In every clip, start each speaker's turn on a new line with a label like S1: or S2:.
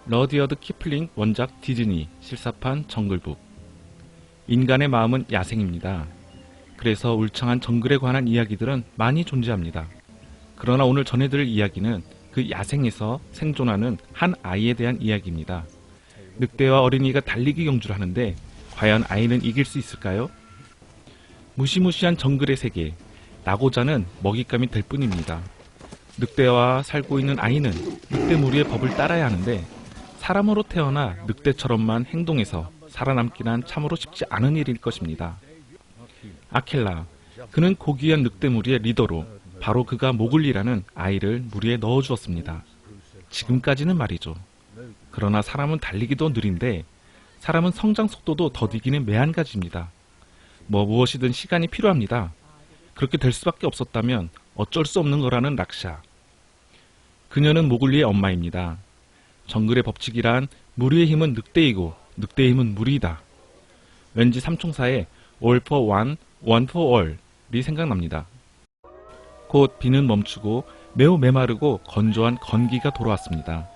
S1: 러디어드 키플링 원작 디즈니 실사판 정글북. 인간의 마음은 야생입니다. 그래서 울창한 정글에 관한 이야기들은 많이 존재합니다. 그러나 오늘 전해드릴 이야기는 그 야생에서 생존하는 한 아이에 대한 이야기입니다. 늑대와 어린이가 달리기 경주를 하는데 과연 아이는 이길 수 있을까요? 무시무시한 정글의 세계, 나고자는 먹잇감이 될 뿐입니다. 늑대와 살고 있는 아이는 늑대 무리의 법을 따라야 하는데 사람으로 태어나 늑대처럼만 행동해서 살아남기란 참으로 쉽지 않은 일일 것입니다. 아켈라, 그는 고귀한 늑대 무리의 리더로 바로 그가 모글리라는 아이를 무리에 넣어주었습니다. 지금까지는 말이죠. 그러나 사람은 달리기도 느린데 사람은 성장 속도도 더디기는 매한가지입니다. 무엇이든 시간이 필요합니다. 그렇게 될 수밖에 없었다면 어쩔 수 없는 거라는 락샤. 그녀는 모글리의 엄마입니다. 정글의 법칙이란 무리의 힘은 늑대이고 늑대의 힘은 무리이다. 왠지 삼총사의 all for one, one for all이 생각납니다. 곧 비는 멈추고 매우 메마르고 건조한 건기가 돌아왔습니다.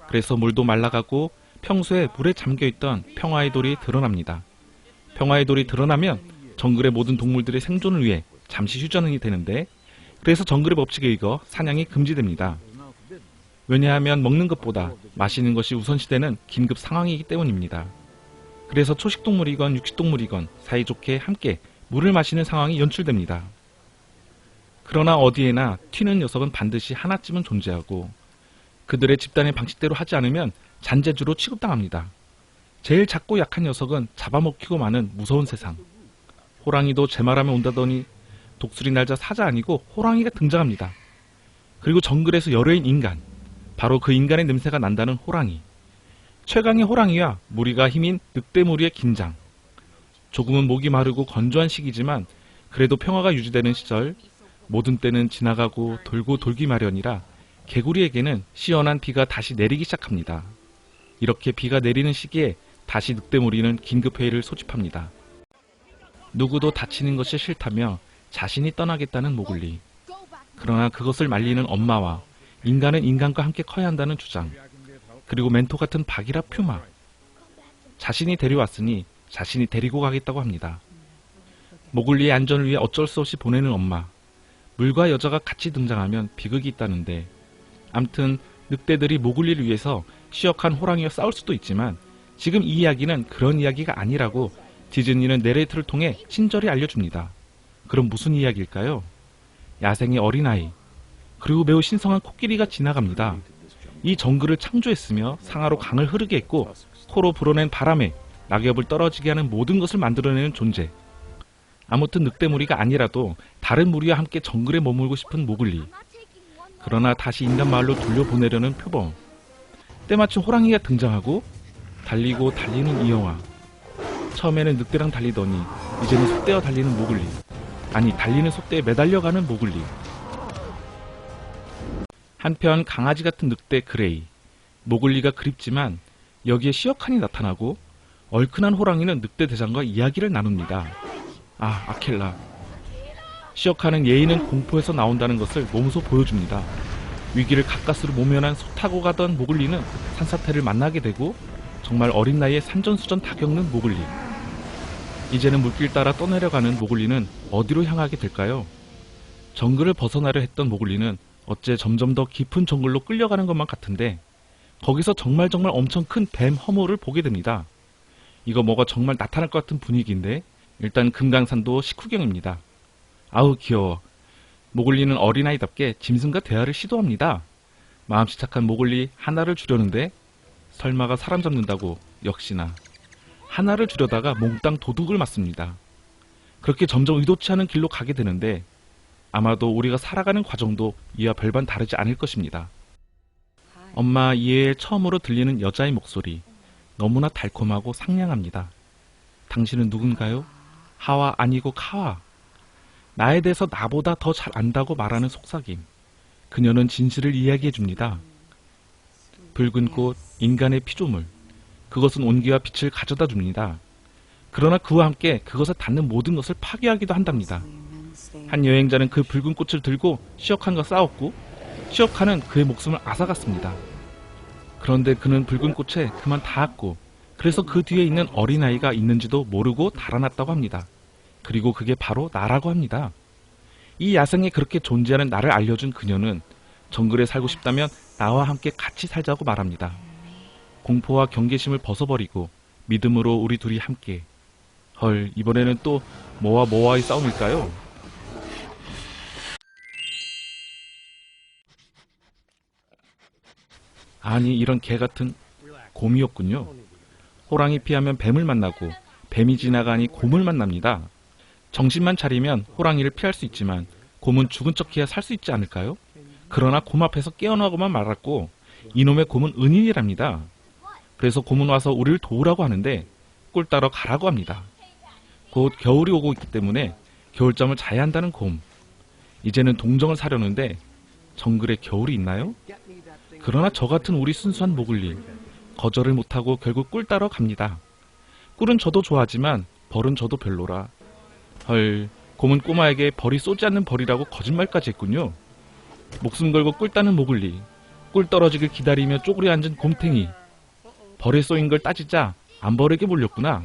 S1: 그래서 물도 말라가고 평소에 물에 잠겨있던 평화의 돌이 드러납니다. 평화의 돌이 드러나면 정글의 모든 동물들의 생존을 위해 잠시 휴전이 되는데, 그래서 정글의 법칙에 의거 사냥이 금지됩니다. 왜냐하면 먹는 것보다 마시는 것이 우선시되는 긴급 상황이기 때문입니다. 그래서 초식동물이건 육식동물이건 사이좋게 함께 물을 마시는 상황이 연출됩니다. 그러나 어디에나 튀는 녀석은 반드시 하나쯤은 존재하고 그들의 집단의 방식대로 하지 않으면 잔재주로 취급당합니다. 제일 작고 약한 녀석은 잡아먹히고 마는 무서운 세상. 호랑이도 제 말하면 온다더니 독수리 날자 사자 아니고 호랑이가 등장합니다. 그리고 정글에서 여뢰인 인간, 바로 그 인간의 냄새가 난다는 호랑이. 최강의 호랑이와 무리가 힘인 늑대 무리의 긴장. 조금은 목이 마르고 건조한 시기지만 그래도 평화가 유지되는 시절, 모든 때는 지나가고 돌고 돌기 마련이라 개구리에게는 시원한 비가 다시 내리기 시작합니다. 이렇게 비가 내리는 시기에 다시 늑대 무리는 긴급회의를 소집합니다. 누구도 다치는 것이 싫다며 자신이 떠나겠다는 모글리. 그러나 그것을 말리는 엄마와 인간은 인간과 함께 커야 한다는 주장. 그리고 멘토 같은 바기라 퓨마. 자신이 데려왔으니 자신이 데리고 가겠다고 합니다. 모글리의 안전을 위해 어쩔 수 없이 보내는 엄마. 물과 여자가 같이 등장하면 비극이 있다는데, 암튼 늑대들이 모글리를 위해서 시역한 호랑이와 싸울 수도 있지만 지금 이 이야기는 그런 이야기가 아니라고 디즈니는 내레이터를 통해 친절히 알려줍니다. 그럼 무슨 이야기일까요? 야생의 어린아이, 그리고 매우 신성한 코끼리가 지나갑니다. 이 정글을 창조했으며 상하로 강을 흐르게 했고 코로 불어낸 바람에 낙엽을 떨어지게 하는 모든 것을 만들어내는 존재. 아무튼 늑대 무리가 아니라도 다른 무리와 함께 정글에 머물고 싶은 모글리. 그러나 다시 인간 마을로 돌려보내려는 표범. 때마침 호랑이가 등장하고 달리고 달리는 이 영화. 처음에는 늑대랑 달리더니 이제는 소떼와 달리는 모글리. 아니, 달리는 소떼에 매달려가는 모글리. 한편 강아지 같은 늑대 그레이. 모글리가 그립지만 여기에 시어칸이 나타나고 얼큰한 호랑이는 늑대 대장과 이야기를 나눕니다. 아, 아켈라. 시어칸은 예의는 공포에서 나온다는 것을 몸소 보여줍니다. 위기를 가까스로 모면한 소 타고 가던 모글리는 산사태를 만나게 되고 정말 어린 나이에 산전수전 다 겪는 모글리. 이제는 물길 따라 떠내려가는 모글리는 어디로 향하게 될까요? 정글을 벗어나려 했던 모글리는 어째 점점 더 깊은 정글로 끌려가는 것만 같은데 거기서 정말 엄청 큰 뱀 허물을 보게 됩니다. 이거 뭐가 정말 나타날 것 같은 분위기인데 일단 금강산도 식후경입니다. 아우 귀여워. 모글리는 어린아이답게 짐승과 대화를 시도합니다. 마음씨 착한 모글리 하나를 주려는데 설마가 사람 잡는다고 역시나 하나를 주려다가 몽땅 도둑을 맞습니다. 그렇게 점점 의도치 않은 길로 가게 되는데 아마도 우리가 살아가는 과정도 이와 별반 다르지 않을 것입니다. 엄마 이해에 처음으로 들리는 여자의 목소리. 너무나 달콤하고 상냥합니다. 당신은 누군가요? 하와 아니고 카와. 나에 대해서 나보다 더 잘 안다고 말하는 속삭임. 그녀는 진실을 이야기해줍니다. 붉은 꽃, 인간의 피조물. 그것은 온기와 빛을 가져다 줍니다. 그러나 그와 함께 그것에 닿는 모든 것을 파괴하기도 한답니다. 한 여행자는 그 붉은 꽃을 들고 시어칸과 싸웠고 시어칸은 그의 목숨을 앗아갔습니다. 그런데 그는 붉은 꽃에 그만 닿았고, 그래서 그 뒤에 있는 어린아이가 있는지도 모르고 달아났다고 합니다. 그리고 그게 바로 나라고 합니다. 이 야생에 그렇게 존재하는 나를 알려준 그녀는 정글에 살고 싶다면 나와 함께 같이 살자고 말합니다. 공포와 경계심을 벗어버리고 믿음으로 우리 둘이 함께. 헐, 이번에는 또 뭐와 뭐와의 싸움일까요? 아니, 이런 개같은 곰이었군요. 호랑이 피하면 뱀을 만나고, 뱀이 지나가니 곰을 만납니다. 정신만 차리면 호랑이를 피할 수 있지만 곰은 죽은 척해야 살 수 있지 않을까요? 그러나 곰 앞에서 깨어나고만 말았고, 이놈의 곰은 은인이랍니다. 그래서 곰은 와서 우리를 도우라고 하는데 꿀 따러 가라고 합니다. 곧 겨울이 오고 있기 때문에 겨울잠을 자야 한다는 곰. 이제는 동정을 사려는데 정글에 겨울이 있나요? 그러나 저 같은 우리 순수한 모글리, 거절을 못하고 결국 꿀 따러 갑니다. 꿀은 저도 좋아하지만 벌은 저도 별로라. 헐, 곰은 꼬마에게 벌이 쏘지 않는 벌이라고 거짓말까지 했군요. 목숨 걸고 꿀 따는 모글리, 꿀 떨어지길 기다리며 쪼그려 앉은 곰탱이. 벌에 쏘인 걸 따지자 암벌에게 몰렸구나.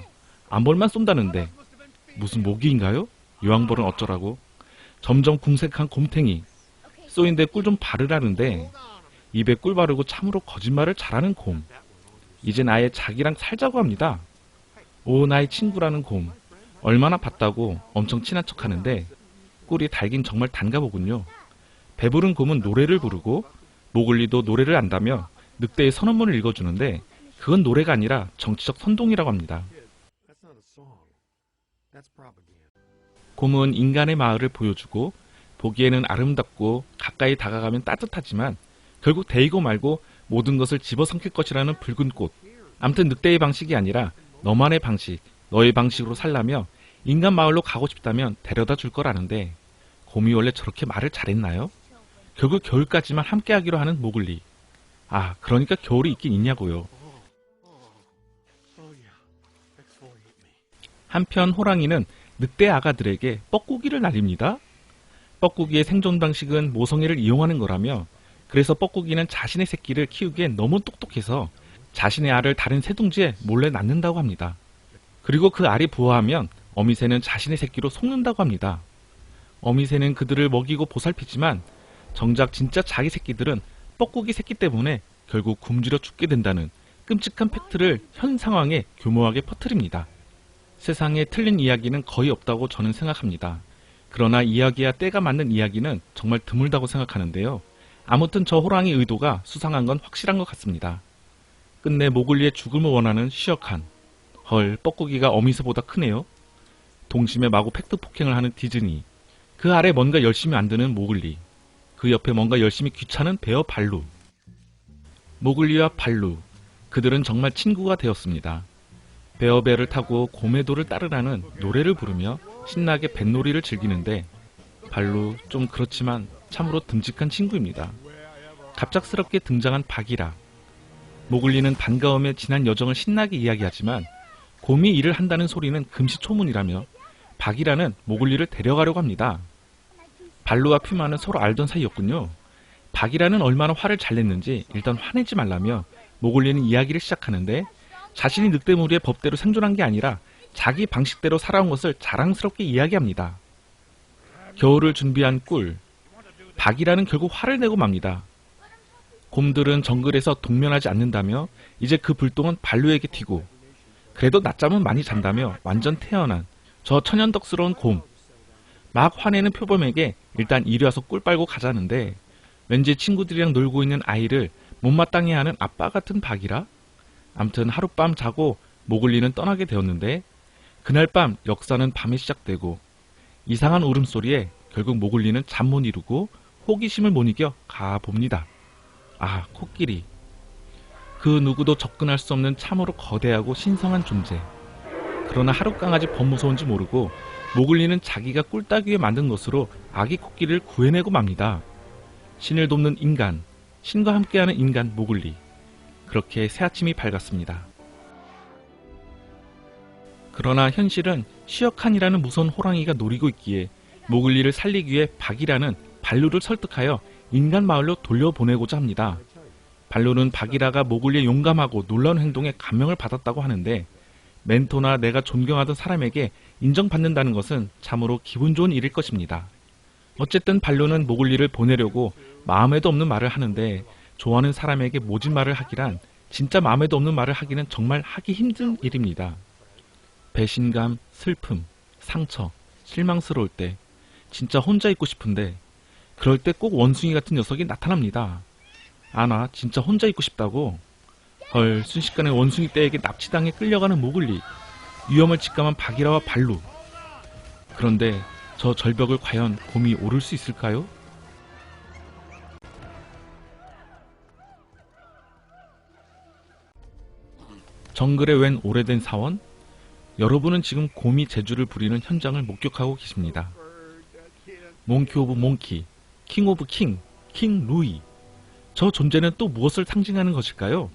S1: 암벌만 쏜다는데 무슨 모기인가요? 여왕벌은 어쩌라고? 점점 궁색한 곰탱이. 쏘인데 꿀 좀 바르라는데 입에 꿀 바르고 참으로 거짓말을 잘하는 곰. 이젠 아예 자기랑 살자고 합니다. 오, 나의 친구라는 곰. 얼마나 봤다고 엄청 친한 척하는데 꿀이 달긴 정말 단가 보군요. 배부른 곰은 노래를 부르고 모글리도 노래를 안다며 늑대의 선언문을 읽어주는데 그건 노래가 아니라 정치적 선동이라고 합니다. 곰은 인간의 마을을 보여주고 보기에는 아름답고 가까이 다가가면 따뜻하지만 결국 데이고 말고 모든 것을 집어삼킬 것이라는 붉은 꽃. 암튼 늑대의 방식이 아니라 너만의 방식, 너의 방식으로 살라며 인간 마을로 가고 싶다면 데려다 줄 거라는데 곰이 원래 저렇게 말을 잘했나요? 결국 겨울까지만 함께하기로 하는 모글리. 아, 그러니까 겨울이 있긴 있냐고요. 한편 호랑이는 늑대 아가들에게 뻐꾸기를 날립니다. 뻐꾸기의 생존 방식은 모성애를 이용하는 거라며, 그래서 뻐꾸기는 자신의 새끼를 키우기엔 너무 똑똑해서 자신의 알을 다른 새둥지에 몰래 낳는다고 합니다. 그리고 그 알이 부화하면 어미새는 자신의 새끼로 속는다고 합니다. 어미새는 그들을 먹이고 보살피지만 정작 진짜 자기 새끼들은 뻐꾸기 새끼 때문에 결국 굶주려 죽게 된다는 끔찍한 팩트를 현 상황에 교묘하게 퍼뜨립니다. 세상에 틀린 이야기는 거의 없다고 저는 생각합니다. 그러나 이야기와 때가 맞는 이야기는 정말 드물다고 생각하는데요. 아무튼 저 호랑이 의도가 수상한 건 확실한 것 같습니다. 끝내 모글리의 죽음을 원하는 시어칸. 헐, 뻐꾸기가 어미새보다 크네요. 동심에 마구 팩트 폭행을 하는 디즈니. 그 아래 뭔가 열심히 만드는 모글리. 그 옆에 뭔가 열심히 귀찮은 베어 발루. 모글리와 발루. 그들은 정말 친구가 되었습니다. 베어배를 타고 곰의 도를 따르라는 노래를 부르며 신나게 뱃놀이를 즐기는데 발루 좀 그렇지만 참으로 듬직한 친구입니다. 갑작스럽게 등장한 바기라. 모글리는 반가움에 지난 여정을 신나게 이야기하지만 곰이 일을 한다는 소리는 금시초문이라며 바기라는 모글리를 데려가려고 합니다. 발루와 퓨마는 서로 알던 사이였군요. 바기라는 얼마나 화를 잘 냈는지 일단 화내지 말라며 모글리는 이야기를 시작하는데 자신이 늑대무리의 법대로 생존한 게 아니라 자기 방식대로 살아온 것을 자랑스럽게 이야기합니다. 겨울을 준비한 꿀. 박이라는 결국 화를 내고 맙니다. 곰들은 정글에서 동면하지 않는다며 이제 그 불똥은 발루에게 튀고, 그래도 낮잠은 많이 잔다며 완전 태어난 저 천연덕스러운 곰. 막 화내는 표범에게 일단 이리 와서 꿀 빨고 가자는데 왠지 친구들이랑 놀고 있는 아이를 못마땅해 하는 아빠 같은 박이라? 암튼 하룻밤 자고 모글리는 떠나게 되었는데 그날 밤 역사는 밤에 시작되고 이상한 울음소리에 결국 모글리는 잠 못 이루고 호기심을 못 이겨 가봅니다. 아, 코끼리. 그 누구도 접근할 수 없는 참으로 거대하고 신성한 존재. 그러나 하룻강아지 범무서운지 모르고 모글리는 자기가 꿀 따기 위해 만든 것으로 아기 코끼리를 구해내고 맙니다. 신을 돕는 인간, 신과 함께하는 인간 모글리. 그렇게 새아침이 밝았습니다. 그러나 현실은 시어칸이라는 무서운 호랑이가 노리고 있기에 모글리를 살리기 위해 박이라는 발루를 설득하여 인간 마을로 돌려보내고자 합니다. 발로는 바기라가 모글리의 용감하고 놀라운 행동에 감명을 받았다고 하는데 멘토나 내가 존경하던 사람에게 인정받는다는 것은 참으로 기분 좋은 일일 것입니다. 어쨌든 발로는 모글리를 보내려고 마음에도 없는 말을 하는데 좋아하는 사람에게 모진 말을 하기란 진짜 마음에도 없는 말을 하기는 정말 하기 힘든 일입니다. 배신감, 슬픔, 상처, 실망스러울 때 진짜 혼자 있고 싶은데 그럴 때 꼭 원숭이 같은 녀석이 나타납니다. 아, 나 진짜 혼자 있고 싶다고? 헐, 순식간에 원숭이 떼에게 납치당해 끌려가는 모글리, 위험을 직감한 바기라와 발루. 그런데 저 절벽을 과연 곰이 오를 수 있을까요? 정글에 웬 오래된 사원? 여러분은 지금 곰이 재주를 부리는 현장을 목격하고 계십니다. 몽키 오브 몽키, 킹 오브 킹, 킹 루이. 저 존재는 또 무엇을 상징하는 것일까요?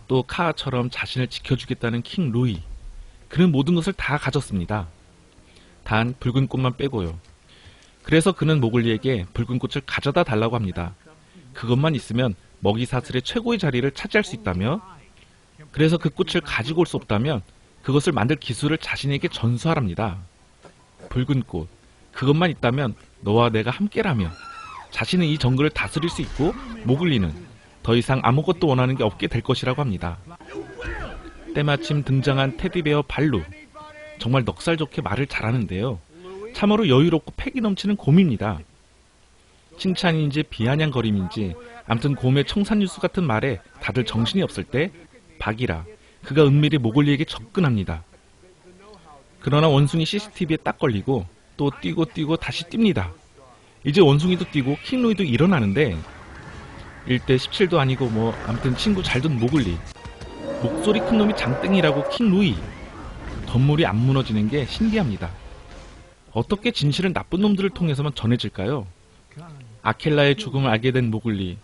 S1: 또 카아처럼 자신을 지켜주겠다는 킹 루이. 그는 모든 것을 다 가졌습니다. 단 붉은 꽃만 빼고요. 그래서 그는 모글리에게 붉은 꽃을 가져다 달라고 합니다. 그것만 있으면 먹이 사슬의 최고의 자리를 차지할 수 있다며, 그래서 그 꽃을 가지고 올 수 없다면 그것을 만들 기술을 자신에게 전수하랍니다. 붉은 꽃, 그것만 있다면 너와 내가 함께라며 자신은 이 정글을 다스릴 수 있고 모글리는 더 이상 아무것도 원하는 게 없게 될 것이라고 합니다. 때마침 등장한 테디베어 발루. 정말 넉살 좋게 말을 잘하는데요. 참으로 여유롭고 패기 넘치는 곰입니다. 칭찬인지 비아냥거림인지 암튼 곰의 청산유수 같은 말에 다들 정신이 없을 때 바기라, 그가 은밀히 모글리에게 접근합니다. 그러나 원숭이 CCTV에 딱 걸리고 또 뛰고 다시 뜁니다. 이제 원숭이도 뛰고 킹루이도 일어나는데 1대 17도 아니고 뭐 암튼 친구 잘 둔 모글리, 목소리 큰 놈이 장땡이라고 킹루이. 건물이 안 무너지는 게 신기합니다. 어떻게 진실은 나쁜 놈들을 통해서만 전해질까요? 아켈라의 죽음을 알게 된 모글리,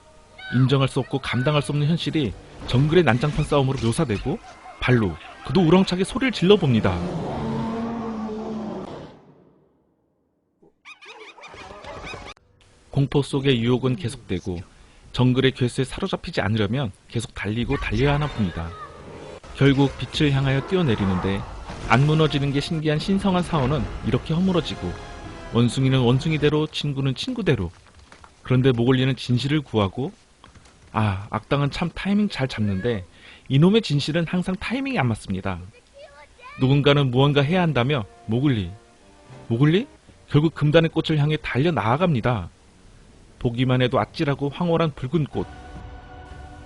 S1: 인정할 수 없고 감당할 수 없는 현실이 정글의 난장판 싸움으로 묘사되고 발로, 그도 우렁차게 소리를 질러봅니다. 공포 속의 유혹은 계속되고 정글의 괴수에 사로잡히지 않으려면 계속 달리고 달려야 하나 봅니다. 결국 빛을 향하여 뛰어내리는데 안 무너지는 게 신기한 신성한 사원은 이렇게 허물어지고 원숭이는 원숭이대로, 친구는 친구대로. 그런데 모글리는 진실을 구하고, 악당은 참 타이밍 잘 잡는데 이놈의 진실은 항상 타이밍이 안 맞습니다. 누군가는 무언가 해야 한다며 모글리 결국 금단의 꽃을 향해 달려 나아갑니다. 보기만 해도 아찔하고 황홀한 붉은 꽃.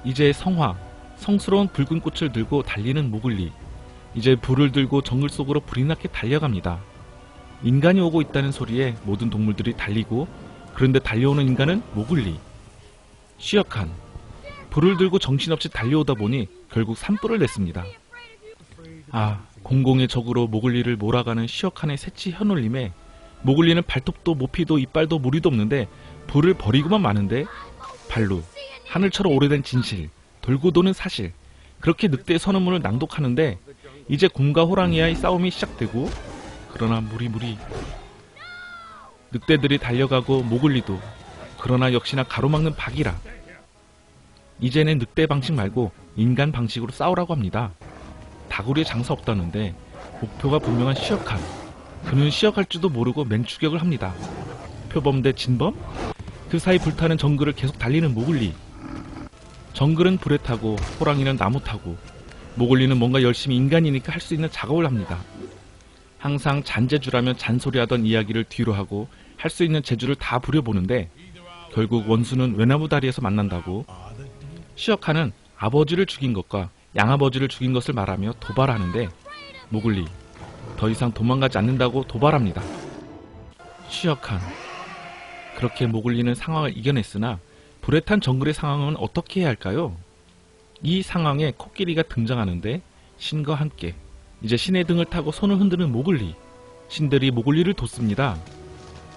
S1: 이제 성스러운 붉은 꽃을 들고 달리는 모글리. 이제 불을 들고 정글 속으로 불이 나게 달려갑니다. 인간이 오고 있다는 소리에 모든 동물들이 달리고, 그런데 달려오는 인간은 모글리. 쉬어칸. 불을 들고 정신없이 달려오다 보니 결국 산불을 냈습니다. 공공의 적으로 모글리를 몰아가는 쉬어칸의 새치 혀놀림에 모글리는 발톱도 모피도 이빨도 무리도 없는데 불을 버리고만 마는데 발루, 하늘처럼 오래된 진실, 돌고 도는 사실, 그렇게 늑대의 선언문을 낭독하는데 이제 곰과 호랑이와의 싸움이 시작되고, 그러나 무리 늑대들이 달려가고 모글리도, 그러나 역시나 가로막는 바기라. 이제는 늑대 방식 말고 인간 방식으로 싸우라고 합니다. 다구리에 장사 없다는데 목표가 분명한 시역한. 그는 시역할 줄도 모르고 맹추격을 합니다. 표범 대 진범? 그 사이 불타는 정글을 계속 달리는 모글리. 정글은 불에 타고 호랑이는 나무 타고 모글리는 뭔가 열심히 인간이니까 할 수 있는 작업을 합니다. 항상 잔재주라면 잔소리하던 이야기를 뒤로 하고 할 수 있는 재주를 다 부려보는데 결국 원수는 외나무 다리에서 만난다고. 시역하는 아버지를 죽인 것과 양아버지를 죽인 것을 말하며 도발하는데 모글리, 더 이상 도망가지 않는다고 도발합니다. 시역한. 그렇게 모글리는 상황을 이겨냈으나 불에 탄 정글의 상황은 어떻게 해야 할까요? 이 상황에 코끼리가 등장하는데 신과 함께 이제 신의 등을 타고 손을 흔드는 모글리. 신들이 모글리를 돕습니다.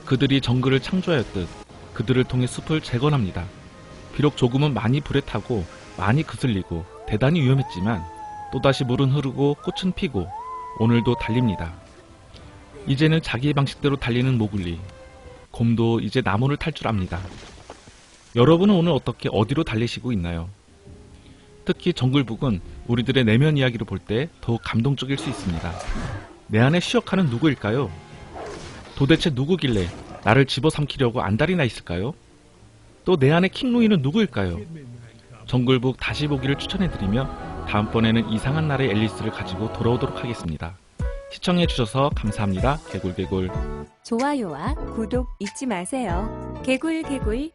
S1: 그들이 정글을 창조하였듯 그들을 통해 숲을 재건합니다. 비록 조금은 많이 불에 타고 많이 그슬리고 대단히 위험했지만 또다시 물은 흐르고 꽃은 피고 오늘도 달립니다. 이제는 자기의 방식대로 달리는 모글리. 곰도 이제 나무를 탈 줄 압니다. 여러분은 오늘 어떻게 어디로 달리시고 있나요? 특히 정글북은 우리들의 내면 이야기를 볼 때 더욱 감동적일 수 있습니다. 내 안에 시어카는 누구일까요? 도대체 누구길래 나를 집어삼키려고 안달이 나 있을까요? 또 내 안의 킹루이는 누구일까요? 정글북 다시 보기를 추천해드리며 다음번에는 이상한 나라의 앨리스를 가지고 돌아오도록 하겠습니다. 시청해주셔서 감사합니다. 개굴개굴.
S2: 좋아요와 구독 잊지 마세요. 개굴개굴